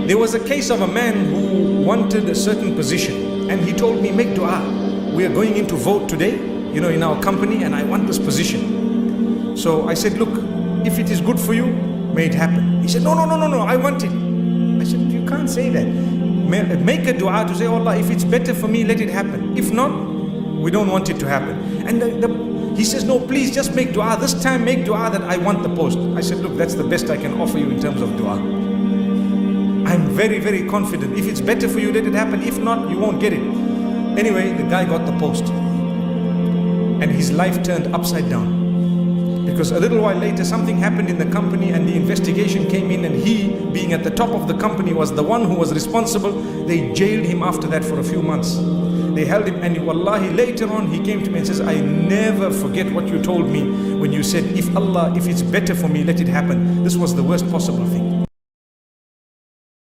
There was a case of a man who wanted a certain position, and he told me, make dua. We are going in to vote today, in our company, and I want this position. So I said, look, if it is good for you, may it happen. He said, no, I want it. I said, you can't say that. Make a dua to say, oh Allah, if it's better for me, let it happen. If not, we don't want it to happen. And he says, no, please just make dua. This time make dua that I want the post. I said, look, that's the best I can offer you in terms of dua. I'm very, very confident. If it's better for you, let it happen. If not, you won't get it. Anyway, the guy got the post. And his life turned upside down. Because a little while later, something happened in the company and the investigation came in, and he, being at the top of the company, was the one who was responsible. They jailed him after that for a few months. They held him, and wallahi, later on he came to me and says, I never forget what you told me when you said, if it's better for me, let it happen. This was the worst possible thing.